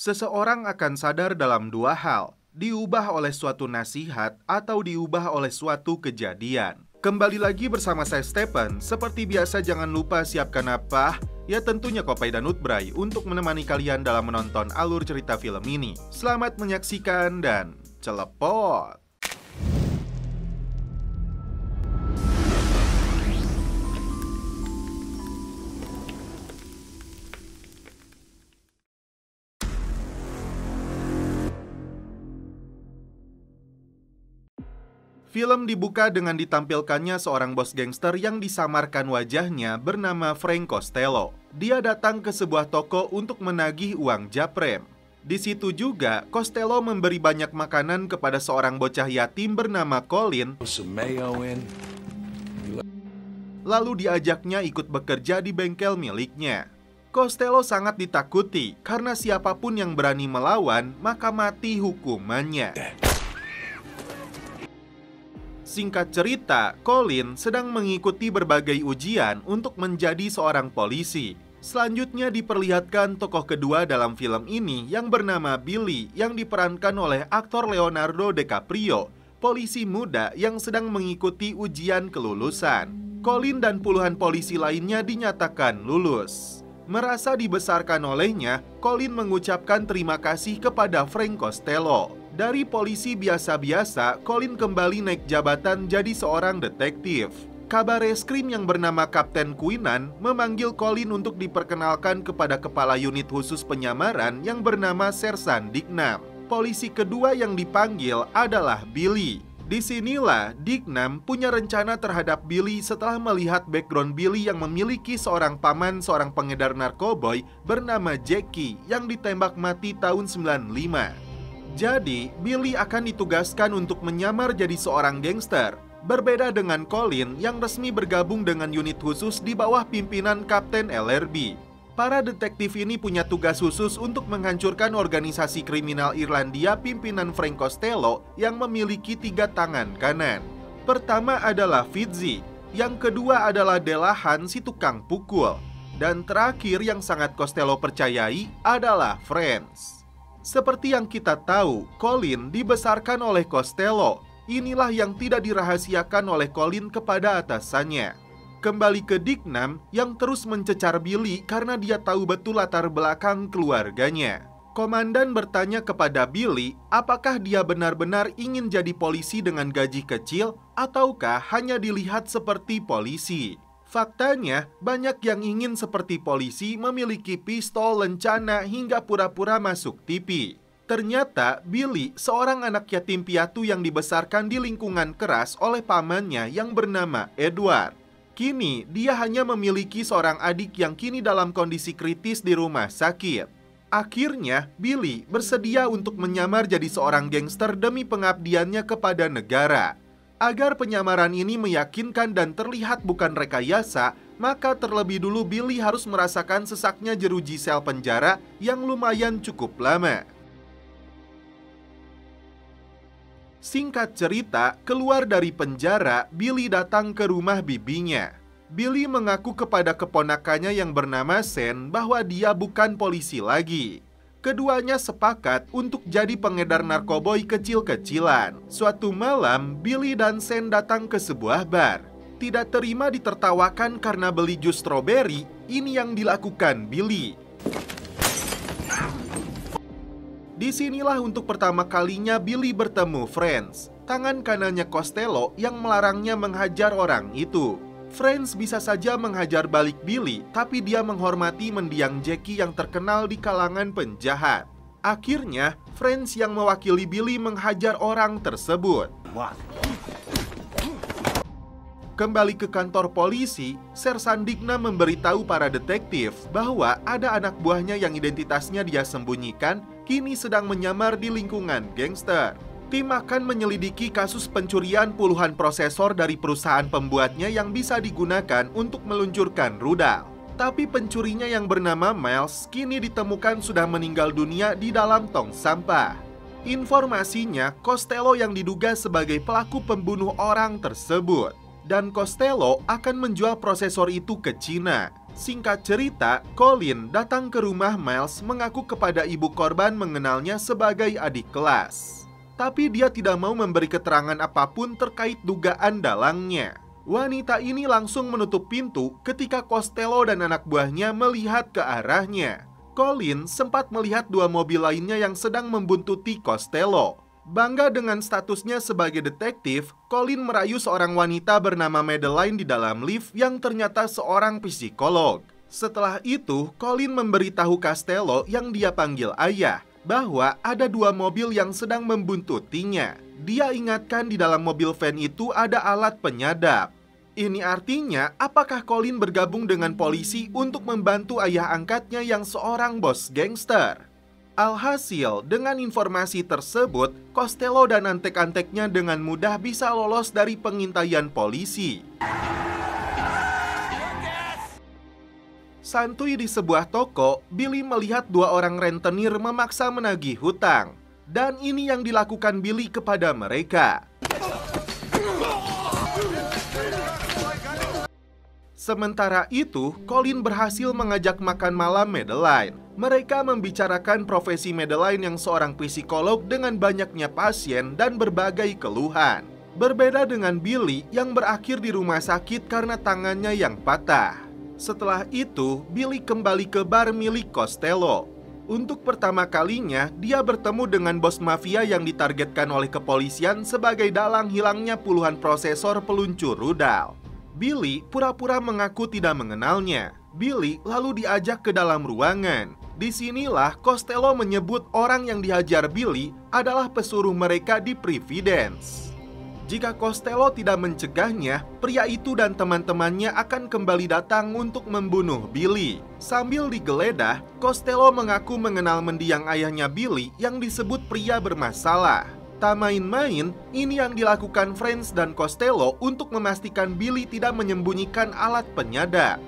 Seseorang akan sadar dalam dua hal, diubah oleh suatu nasihat atau diubah oleh suatu kejadian. Kembali lagi bersama saya Stephen. Seperti biasa jangan lupa siapkan apa? Ya tentunya Kopai dan Utbray untuk menemani kalian dalam menonton alur cerita film ini. Selamat menyaksikan dan celepot! Film dibuka dengan ditampilkannya seorang bos gangster yang disamarkan wajahnya bernama Frank Costello. Dia datang ke sebuah toko untuk menagih uang japrem. Di situ juga, Costello memberi banyak makanan kepada seorang bocah yatim bernama Colin, lalu diajaknya ikut bekerja di bengkel miliknya. Costello sangat ditakuti karena siapapun yang berani melawan, maka mati hukumannya. Singkat cerita, Colin sedang mengikuti berbagai ujian untuk menjadi seorang polisi. Selanjutnya diperlihatkan tokoh kedua dalam film ini yang bernama Billy yang diperankan oleh aktor Leonardo DiCaprio, polisi muda yang sedang mengikuti ujian kelulusan. Colin dan puluhan polisi lainnya dinyatakan lulus. Merasa dibesarkan olehnya, Colin mengucapkan terima kasih kepada Frank Costello. Dari polisi biasa-biasa, Colin kembali naik jabatan jadi seorang detektif. Kabar reskrim yang bernama Kapten Quinnan memanggil Colin untuk diperkenalkan kepada kepala unit khusus penyamaran yang bernama Sersan Dignam. Polisi kedua yang dipanggil adalah Billy. Disinilah Dignam punya rencana terhadap Billy setelah melihat background Billy yang memiliki seorang paman seorang pengedar narkoboy bernama Jackie yang ditembak mati tahun 95. Jadi, Billy akan ditugaskan untuk menyamar jadi seorang gangster. Berbeda dengan Colin yang resmi bergabung dengan unit khusus di bawah pimpinan Kapten LRB. Para detektif ini punya tugas khusus untuk menghancurkan organisasi kriminal Irlandia pimpinan Frank Costello yang memiliki 3 tangan kanan. Pertama adalah Fitzy, yang kedua adalah Delahan si tukang pukul, dan terakhir yang sangat Costello percayai adalah Franz. Seperti yang kita tahu, Colin dibesarkan oleh Costello. Inilah yang tidak dirahasiakan oleh Colin kepada atasannya. Kembali ke Dignam yang terus mencecar Billy karena dia tahu betul latar belakang keluarganya. Komandan bertanya kepada Billy, apakah dia benar-benar ingin jadi polisi dengan gaji kecil ataukah hanya dilihat seperti polisi. Faktanya, banyak yang ingin seperti polisi memiliki pistol, lencana, hingga pura-pura masuk TV. Ternyata, Billy seorang anak yatim piatu yang dibesarkan di lingkungan keras oleh pamannya yang bernama Edward. Kini, dia hanya memiliki seorang adik yang kini dalam kondisi kritis di rumah sakit. Akhirnya, Billy bersedia untuk menyamar jadi seorang gangster demi pengabdiannya kepada negara. Agar penyamaran ini meyakinkan dan terlihat bukan rekayasa, maka terlebih dulu Billy harus merasakan sesaknya jeruji sel penjara yang lumayan cukup lama. Singkat cerita, keluar dari penjara, Billy datang ke rumah bibinya. Billy mengaku kepada keponakannya yang bernama Sen bahwa dia bukan polisi lagi. Keduanya sepakat untuk jadi pengedar narkoboy kecil-kecilan. Suatu malam, Billy dan Sen datang ke sebuah bar. Tidak terima ditertawakan karena beli jus stroberi, ini yang dilakukan Billy. Disinilah untuk pertama kalinya Billy bertemu Franz, tangan kanannya Costello yang melarangnya menghajar orang itu. Franz bisa saja menghajar balik Billy, tapi dia menghormati mendiang Jackie yang terkenal di kalangan penjahat. Akhirnya, Franz yang mewakili Billy menghajar orang tersebut. Kembali ke kantor polisi, Sersan Dignam memberitahu para detektif bahwa ada anak buahnya yang identitasnya dia sembunyikan, kini sedang menyamar di lingkungan gangster. Tim akan menyelidiki kasus pencurian puluhan prosesor dari perusahaan pembuatnya yang bisa digunakan untuk meluncurkan rudal. Tapi pencurinya yang bernama Miles kini ditemukan sudah meninggal dunia di dalam tong sampah. Informasinya, Costello yang diduga sebagai pelaku pembunuh orang tersebut. Dan Costello akan menjual prosesor itu ke Cina. Singkat cerita, Colin datang ke rumah Miles mengaku kepada ibu korban mengenalnya sebagai adik kelas. Tapi dia tidak mau memberi keterangan apapun terkait dugaan dalangnya. Wanita ini langsung menutup pintu ketika Costello dan anak buahnya melihat ke arahnya. Colin sempat melihat dua mobil lainnya yang sedang membuntuti Costello. Bangga dengan statusnya sebagai detektif, Colin merayu seorang wanita bernama Madeline di dalam lift yang ternyata seorang psikolog. Setelah itu, Colin memberitahu Costello yang dia panggil ayah bahwa ada dua mobil yang sedang membuntutinya. Dia ingatkan di dalam mobil van itu ada alat penyadap. Ini artinya, apakah Colin bergabung dengan polisi untuk membantu ayah angkatnya yang seorang bos gangster? Alhasil, dengan informasi tersebut, Costello dan antek-anteknya dengan mudah bisa lolos dari pengintaian polisi. Santuy di sebuah toko, Billy melihat dua orang rentenir memaksa menagih hutang. Dan ini yang dilakukan Billy kepada mereka. Sementara itu, Colin berhasil mengajak makan malam Madeline. Mereka membicarakan profesi Madeline yang seorang psikolog dengan banyaknya pasien dan berbagai keluhan. Berbeda dengan Billy yang berakhir di rumah sakit karena tangannya yang patah. Setelah itu, Billy kembali ke bar milik Costello. Untuk pertama kalinya, dia bertemu dengan bos mafia yang ditargetkan oleh kepolisian sebagai dalang hilangnya puluhan prosesor peluncur rudal. Billy pura-pura mengaku tidak mengenalnya. Billy lalu diajak ke dalam ruangan. Disinilah Costello menyebut orang yang dihajar Billy adalah pesuruh mereka di Providence. Jika Costello tidak mencegahnya, pria itu dan teman-temannya akan kembali datang untuk membunuh Billy. Sambil digeledah, Costello mengaku mengenal mendiang ayahnya Billy yang disebut pria bermasalah. Tak main-main, ini yang dilakukan Franz dan Costello untuk memastikan Billy tidak menyembunyikan alat penyadap.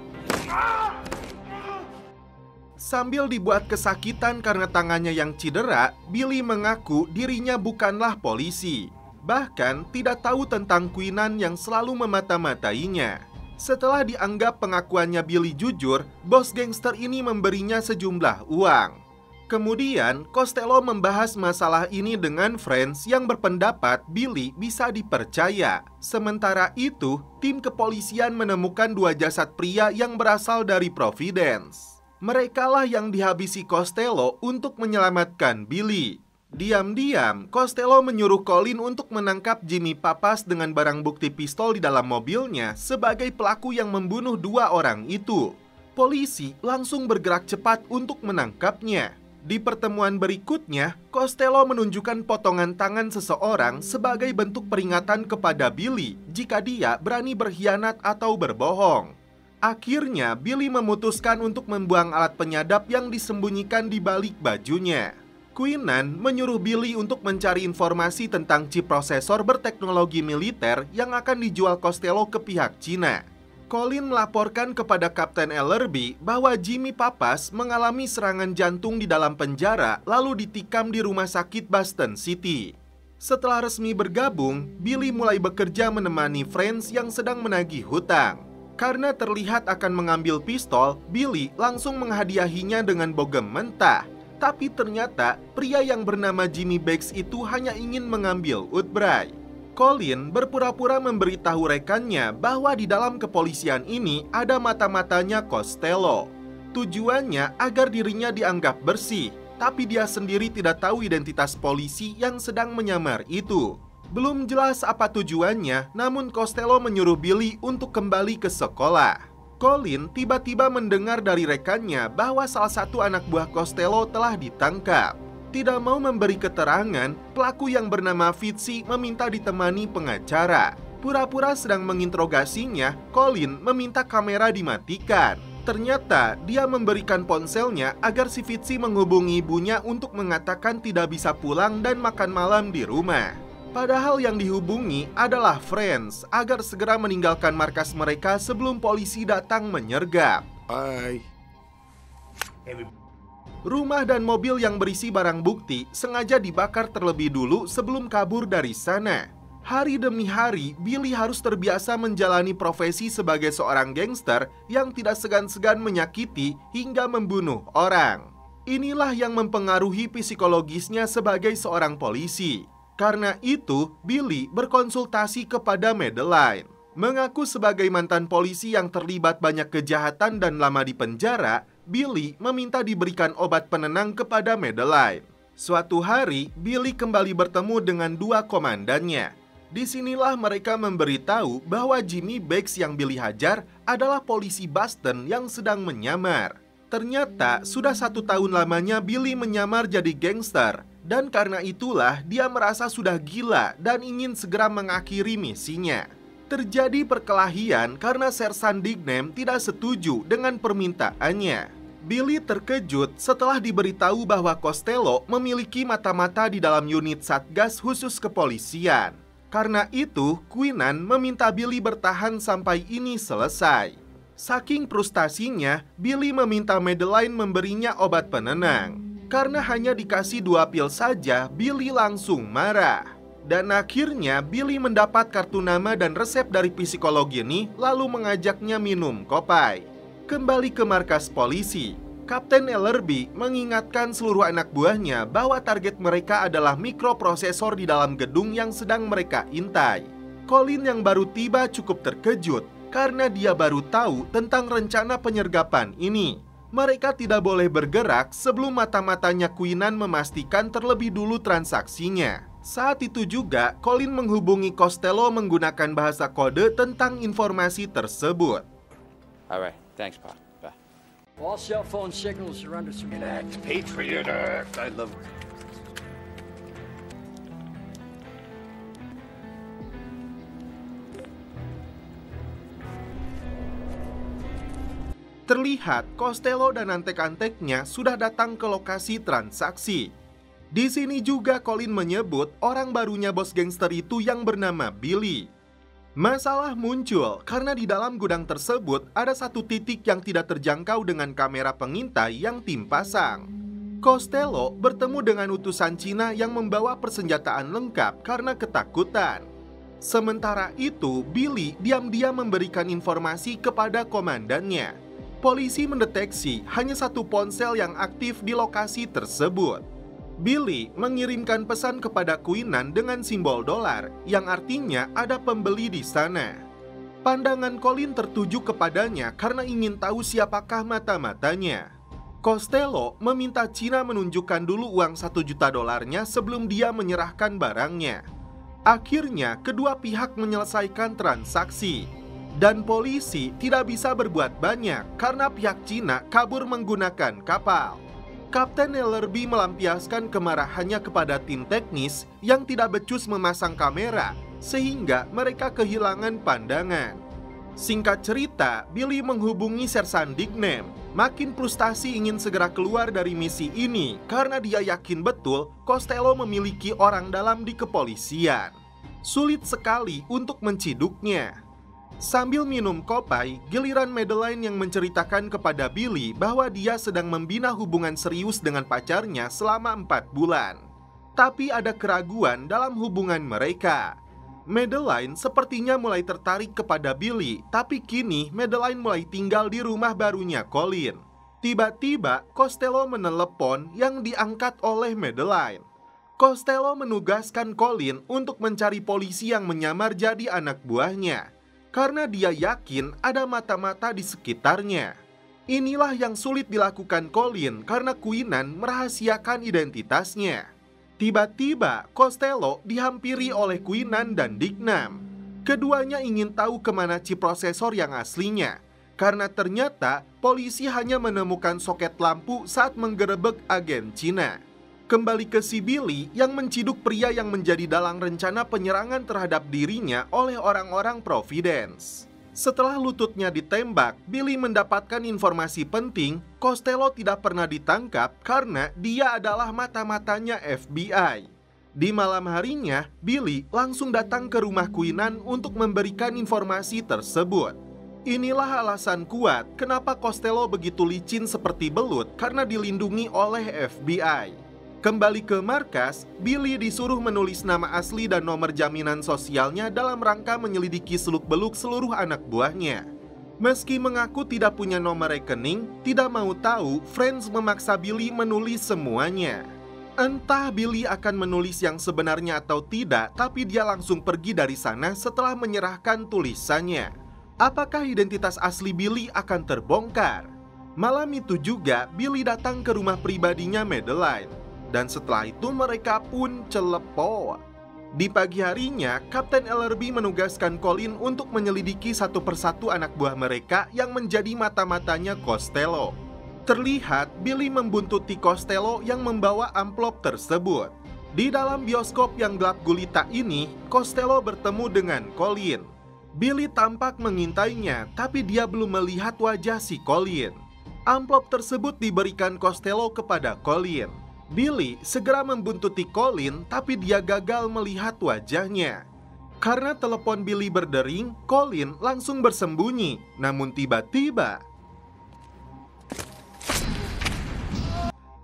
Sambil dibuat kesakitan karena tangannya yang cedera, Billy mengaku dirinya bukanlah polisi. Bahkan tidak tahu tentang Queenan yang selalu memata-matainya. Setelah dianggap pengakuannya Billy jujur, bos gangster ini memberinya sejumlah uang. Kemudian, Costello membahas masalah ini dengan Franz yang berpendapat Billy bisa dipercaya. Sementara itu, tim kepolisian menemukan dua jasad pria yang berasal dari Providence. Merekalah yang dihabisi Costello untuk menyelamatkan Billy. Diam-diam, Costello menyuruh Colin untuk menangkap Jimmy Pappas dengan barang bukti pistol di dalam mobilnya sebagai pelaku yang membunuh dua orang itu. Polisi langsung bergerak cepat untuk menangkapnya. Di pertemuan berikutnya, Costello menunjukkan potongan tangan seseorang sebagai bentuk peringatan kepada Billy jika dia berani berkhianat atau berbohong. Akhirnya, Billy memutuskan untuk membuang alat penyadap yang disembunyikan di balik bajunya. Queenan menyuruh Billy untuk mencari informasi tentang chip prosesor berteknologi militer yang akan dijual Costello ke pihak Cina. Colin melaporkan kepada Kapten Ellerby bahwa Jimmy Pappas mengalami serangan jantung di dalam penjara lalu ditikam di rumah sakit Boston City. Setelah resmi bergabung, Billy mulai bekerja menemani Franz yang sedang menagih hutang. Karena terlihat akan mengambil pistol, Billy langsung menghadiahinya dengan bogem mentah. Tapi ternyata pria yang bernama Jimmy Beggs itu hanya ingin mengambil Woodbury. Colin berpura-pura memberitahu rekannya bahwa di dalam kepolisian ini ada mata-matanya Costello. Tujuannya agar dirinya dianggap bersih, tapi dia sendiri tidak tahu identitas polisi yang sedang menyamar itu. Belum jelas apa tujuannya, namun Costello menyuruh Billy untuk kembali ke sekolah. Colin tiba-tiba mendengar dari rekannya bahwa salah satu anak buah Costello telah ditangkap. Tidak mau memberi keterangan, pelaku yang bernama Fitzy meminta ditemani pengacara. Pura-pura sedang menginterogasinya, Colin meminta kamera dimatikan. Ternyata dia memberikan ponselnya agar si Fitzy menghubungi ibunya untuk mengatakan tidak bisa pulang dan makan malam di rumah. Padahal yang dihubungi adalah Franz agar segera meninggalkan markas mereka sebelum polisi datang menyergap. Bye. Rumah dan mobil yang berisi barang bukti sengaja dibakar terlebih dulu sebelum kabur dari sana. Hari demi hari, Billy harus terbiasa menjalani profesi sebagai seorang gangster yang tidak segan-segan menyakiti hingga membunuh orang. Inilah yang mempengaruhi psikologisnya sebagai seorang polisi. Karena itu, Billy berkonsultasi kepada Madeline. Mengaku sebagai mantan polisi yang terlibat banyak kejahatan dan lama di penjara, Billy meminta diberikan obat penenang kepada Madeline. Suatu hari, Billy kembali bertemu dengan dua komandannya. Disinilah mereka memberitahu bahwa Jimmy Beggs yang Billy hajar adalah polisi Boston yang sedang menyamar. Ternyata sudah 1 tahun lamanya Billy menyamar jadi gangster, dan karena itulah dia merasa sudah gila dan ingin segera mengakhiri misinya. Terjadi perkelahian karena Sersan Dignam tidak setuju dengan permintaannya. Billy terkejut setelah diberitahu bahwa Costello memiliki mata-mata di dalam unit Satgas khusus kepolisian. Karena itu, Quinnan meminta Billy bertahan sampai ini selesai. Saking frustasinya, Billy meminta Madeline memberinya obat penenang. Karena hanya dikasih 2 pil saja, Billy langsung marah. Dan akhirnya, Billy mendapat kartu nama dan resep dari psikolog ini, lalu mengajaknya minum kopai. Kembali ke markas polisi, Kapten Ellerby mengingatkan seluruh anak buahnya bahwa target mereka adalah mikroprosesor di dalam gedung yang sedang mereka intai. Colin yang baru tiba cukup terkejut karena dia baru tahu tentang rencana penyergapan ini. Mereka tidak boleh bergerak sebelum mata-matanya Quinnan memastikan terlebih dulu transaksinya. Saat itu juga, Colin menghubungi Costello menggunakan bahasa kode tentang informasi tersebut. Alright, thanks, Pa. Bye. All cell phone signals are under surveillance. Patriot Act. I love it. Terlihat Costello dan antek-anteknya sudah datang ke lokasi transaksi. Di sini juga Colin menyebut orang barunya bos gangster itu yang bernama Billy. Masalah muncul karena di dalam gudang tersebut ada satu titik yang tidak terjangkau dengan kamera pengintai yang tim pasang. Costello bertemu dengan utusan Cina yang membawa persenjataan lengkap karena ketakutan. Sementara itu, Billy diam-diam memberikan informasi kepada komandannya. Polisi mendeteksi hanya satu ponsel yang aktif di lokasi tersebut. Billy mengirimkan pesan kepada Quinnan dengan simbol dolar, yang artinya ada pembeli di sana. Pandangan Colin tertuju kepadanya karena ingin tahu siapakah mata-matanya. Costello meminta Cina menunjukkan dulu uang 1 juta dolarnya sebelum dia menyerahkan barangnya. Akhirnya, kedua pihak menyelesaikan transaksi. Dan polisi tidak bisa berbuat banyak karena pihak Cina kabur menggunakan kapal. Kapten Ellerby melampiaskan kemarahannya kepada tim teknis yang tidak becus memasang kamera, sehingga mereka kehilangan pandangan. Singkat cerita, Billy menghubungi Sersan Dignam. Makin frustasi ingin segera keluar dari misi ini karena dia yakin betul Costello memiliki orang dalam di kepolisian. Sulit sekali untuk menciduknya. Sambil minum kopai, giliran Madeline yang menceritakan kepada Billy bahwa dia sedang membina hubungan serius dengan pacarnya selama 4 bulan. Tapi ada keraguan dalam hubungan mereka. Madeline sepertinya mulai tertarik kepada Billy, tapi kini Madeline mulai tinggal di rumah barunya Colin. Tiba-tiba Costello menelepon yang diangkat oleh Madeline. Costello menugaskan Colin untuk mencari polisi yang menyamar jadi anak buahnya. Karena dia yakin ada mata-mata di sekitarnya. Inilah yang sulit dilakukan Colin karena Quinnan merahasiakan identitasnya. Tiba-tiba Costello dihampiri oleh Quinnan dan Dignam. Keduanya ingin tahu kemana chip prosesor yang aslinya. Karena ternyata polisi hanya menemukan soket lampu saat menggerebek agen Cina. Kembali ke si Billy yang menciduk pria yang menjadi dalang rencana penyerangan terhadap dirinya oleh orang-orang Providence. Setelah lututnya ditembak, Billy mendapatkan informasi penting. Costello tidak pernah ditangkap karena dia adalah mata-matanya FBI. Di malam harinya, Billy langsung datang ke rumah Quinnan untuk memberikan informasi tersebut. Inilah alasan kuat kenapa Costello begitu licin seperti belut karena dilindungi oleh FBI. Kembali ke markas, Billy disuruh menulis nama asli dan nomor jaminan sosialnya dalam rangka menyelidiki seluk-beluk seluruh anak buahnya. Meski mengaku tidak punya nomor rekening, tidak mau tahu, Franz memaksa Billy menulis semuanya. Entah Billy akan menulis yang sebenarnya atau tidak, tapi dia langsung pergi dari sana setelah menyerahkan tulisannya. Apakah identitas asli Billy akan terbongkar? Malam itu juga, Billy datang ke rumah pribadinya Madeline. Dan setelah itu mereka pun celepot. Di pagi harinya, Kapten Ellerby menugaskan Colin untuk menyelidiki satu persatu anak buah mereka yang menjadi mata-matanya Costello. Terlihat Billy membuntuti Costello yang membawa amplop tersebut. Di dalam bioskop yang gelap gulita ini, Costello bertemu dengan Colin. Billy tampak mengintainya, tapi dia belum melihat wajah si Colin. Amplop tersebut diberikan Costello kepada Colin. Billy segera membuntuti Colin, tapi dia gagal melihat wajahnya. Karena telepon Billy berdering, Colin langsung bersembunyi. Namun tiba-tiba,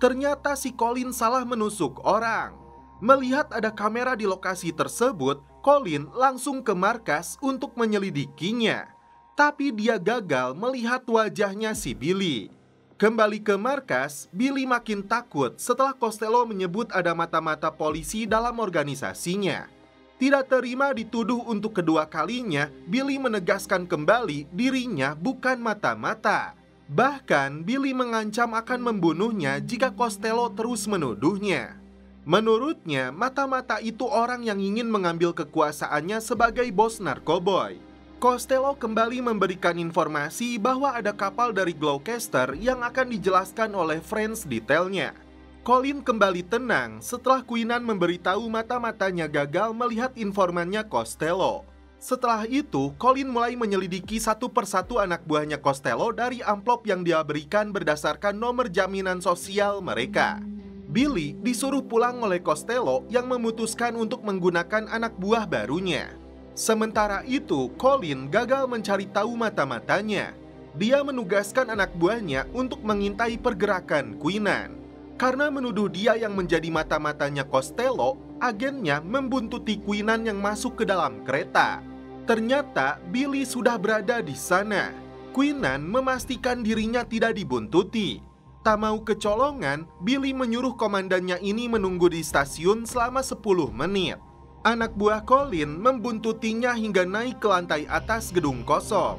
ternyata si Colin salah menusuk orang. Melihat ada kamera di lokasi tersebut, Colin langsung ke markas untuk menyelidikinya. Tapi dia gagal melihat wajahnya si Billy. Kembali ke markas, Billy makin takut setelah Costello menyebut ada mata-mata polisi dalam organisasinya. Tidak terima dituduh untuk kedua kalinya, Billy menegaskan kembali dirinya bukan mata-mata. Bahkan, Billy mengancam akan membunuhnya jika Costello terus menuduhnya. Menurutnya, mata-mata itu orang yang ingin mengambil kekuasaannya sebagai bos narkoboy. Costello kembali memberikan informasi bahwa ada kapal dari Gloucester yang akan dijelaskan oleh Franz detailnya. Colin kembali tenang setelah Queenan memberitahu mata-matanya gagal melihat informannya Costello. Setelah itu, Colin mulai menyelidiki satu persatu anak buahnya Costello dari amplop yang dia berikan berdasarkan nomor jaminan sosial mereka. Billy disuruh pulang oleh Costello yang memutuskan untuk menggunakan anak buah barunya. Sementara itu, Colin gagal mencari tahu mata-matanya. Dia menugaskan anak buahnya untuk mengintai pergerakan Queenan. Karena menuduh dia yang menjadi mata-matanya Costello, agennya membuntuti Queenan yang masuk ke dalam kereta. Ternyata Billy sudah berada di sana. Queenan memastikan dirinya tidak dibuntuti. Tak mau kecolongan, Billy menyuruh komandannya ini menunggu di stasiun selama 10 menit. Anak buah Colin membuntutinya hingga naik ke lantai atas gedung kosong.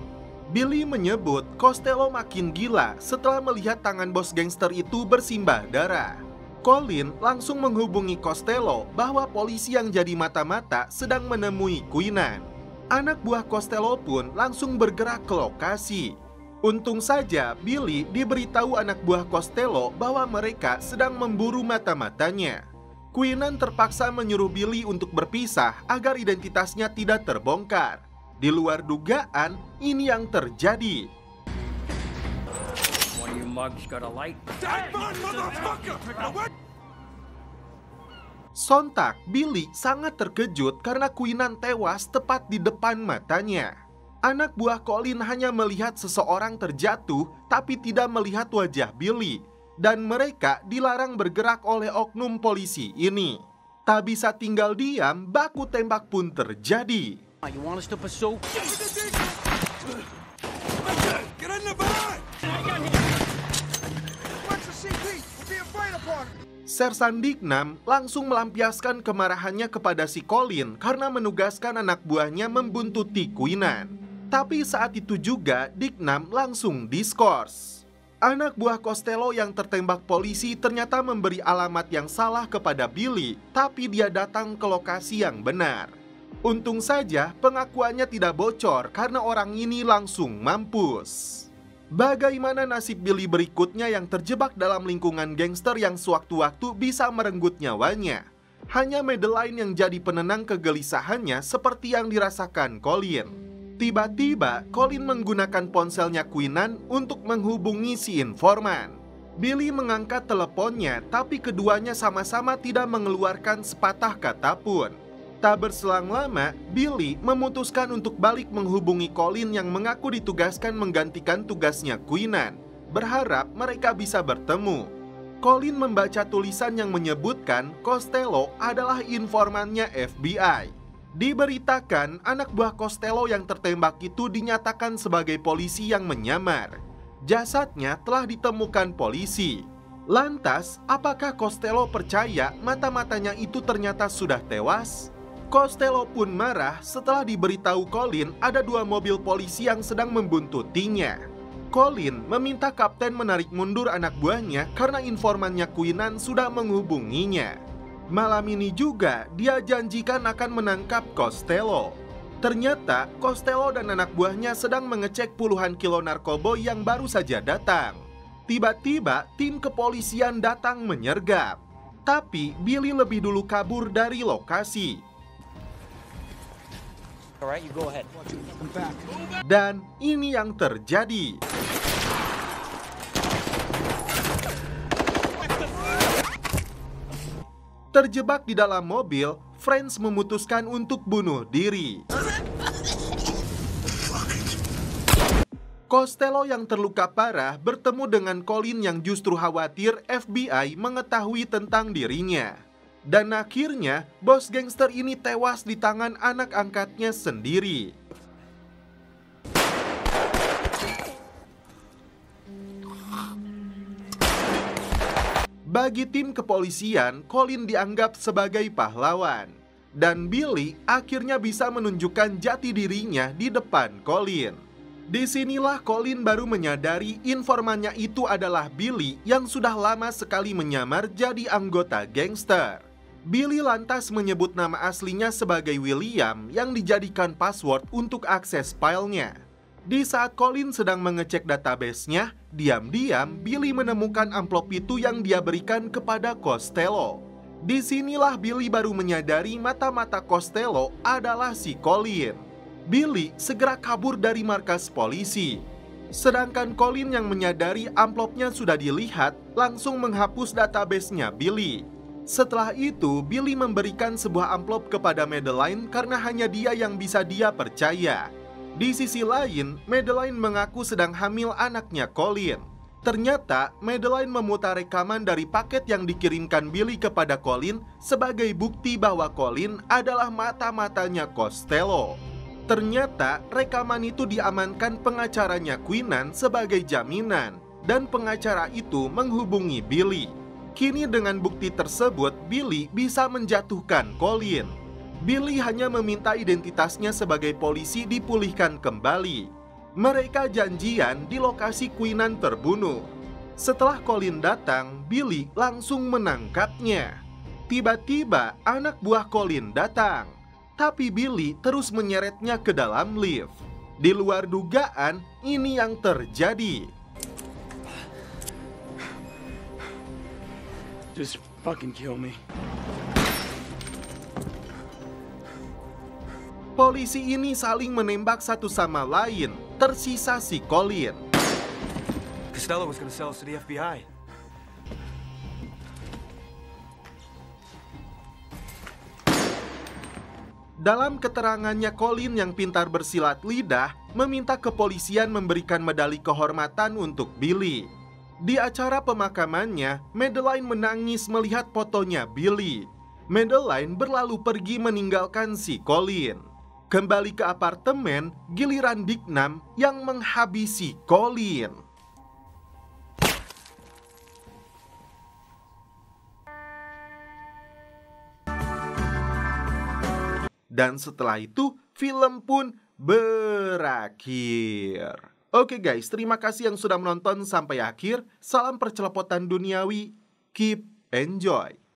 Billy menyebut Costello makin gila setelah melihat tangan bos gangster itu bersimbah darah. Colin langsung menghubungi Costello bahwa polisi yang jadi mata-mata sedang menemui Queenan. Anak buah Costello pun langsung bergerak ke lokasi. Untung saja Billy diberitahu anak buah Costello bahwa mereka sedang memburu mata-matanya. Queenan terpaksa menyuruh Billy untuk berpisah agar identitasnya tidak terbongkar. Di luar dugaan, ini yang terjadi. One of you mugs got a light? Sontak, Billy sangat terkejut karena Queenan tewas tepat di depan matanya. Anak buah Colin hanya melihat seseorang terjatuh, tapi tidak melihat wajah Billy. Dan mereka dilarang bergerak oleh oknum polisi ini. Tak bisa tinggal diam, baku tembak pun terjadi. You want us to pursue? Sersan Dignam langsung melampiaskan kemarahannya kepada si Colin karena menugaskan anak buahnya membuntuti Queenan. Tapi saat itu juga Dignam langsung diskors. Anak buah Costello yang tertembak polisi ternyata memberi alamat yang salah kepada Billy, tapi dia datang ke lokasi yang benar. Untung saja pengakuannya tidak bocor karena orang ini langsung mampus. Bagaimana nasib Billy berikutnya yang terjebak dalam lingkungan gangster yang sewaktu-waktu bisa merenggut nyawanya? Hanya Madeline yang jadi penenang kegelisahannya seperti yang dirasakan Colin. Tiba-tiba, Colin menggunakan ponselnya Queenan untuk menghubungi si informan. Billy mengangkat teleponnya, tapi keduanya sama-sama tidak mengeluarkan sepatah kata pun. Tak berselang lama, Billy memutuskan untuk balik menghubungi Colin yang mengaku ditugaskan menggantikan tugasnya Queenan, berharap mereka bisa bertemu. Colin membaca tulisan yang menyebutkan Costello adalah informannya FBI. Diberitakan anak buah Costello yang tertembak itu dinyatakan sebagai polisi yang menyamar. Jasadnya telah ditemukan polisi. Lantas, apakah Costello percaya mata-matanya itu ternyata sudah tewas? Costello pun marah setelah diberitahu Colin ada 2 mobil polisi yang sedang membuntutinya. Colin meminta kapten menarik mundur anak buahnya karena informannya Queenan sudah menghubunginya. Malam ini juga dia janjikan akan menangkap Costello. Ternyata Costello dan anak buahnya sedang mengecek puluhan kilo narkoba yang baru saja datang. Tiba-tiba tim kepolisian datang menyergap. Tapi Billy lebih dulu kabur dari lokasi. Alright, you go ahead. Dan ini yang terjadi. Terjebak di dalam mobil, Franz memutuskan untuk bunuh diri. Costello yang terluka parah bertemu dengan Colin yang justru khawatir FBI mengetahui tentang dirinya. Dan akhirnya, bos gangster ini tewas di tangan anak angkatnya sendiri. Bagi tim kepolisian, Colin dianggap sebagai pahlawan. Dan Billy akhirnya bisa menunjukkan jati dirinya di depan Colin. Disinilah Colin baru menyadari informannya itu adalah Billy yang sudah lama sekali menyamar jadi anggota gangster. Billy lantas menyebut nama aslinya sebagai William yang dijadikan password untuk akses filenya. Di saat Colin sedang mengecek database-nya, diam-diam Billy menemukan amplop itu yang dia berikan kepada Costello. Disinilah Billy baru menyadari mata-mata Costello adalah si Colin. Billy segera kabur dari markas polisi. Sedangkan Colin yang menyadari amplopnya sudah dilihat, langsung menghapus database-nya Billy. Setelah itu, Billy memberikan sebuah amplop kepada Madeline karena hanya dia yang bisa dia percaya. Di sisi lain, Madeline mengaku sedang hamil anaknya Colin. Ternyata, Madeline memutar rekaman dari paket yang dikirimkan Billy kepada Colin sebagai bukti bahwa Colin adalah mata-matanya Costello. Ternyata, rekaman itu diamankan pengacaranya Queenan sebagai jaminan, dan pengacara itu menghubungi Billy. Kini dengan bukti tersebut, Billy bisa menjatuhkan Colin. Billy hanya meminta identitasnya sebagai polisi dipulihkan kembali. Mereka janjian di lokasi Queenan terbunuh. Setelah Colin datang, Billy langsung menangkapnya. Tiba-tiba anak buah Colin datang. Tapi Billy terus menyeretnya ke dalam lift. Di luar dugaan, ini yang terjadi. Just fucking kill me. Polisi ini saling menembak satu sama lain. Tersisa si Colin. Costello was gonna sell us to the FBI. Dalam keterangannya, Colin yang pintar bersilat lidah meminta kepolisian memberikan medali kehormatan untuk Billy. Di acara pemakamannya, Madeline menangis melihat fotonya Billy. Madeline berlalu pergi meninggalkan si Colin. Kembali ke apartemen, giliran Dignam yang menghabisi Colin. Dan setelah itu, film pun berakhir. Oke guys, terima kasih yang sudah menonton sampai akhir. Salam percelepotan duniawi. Keep enjoy.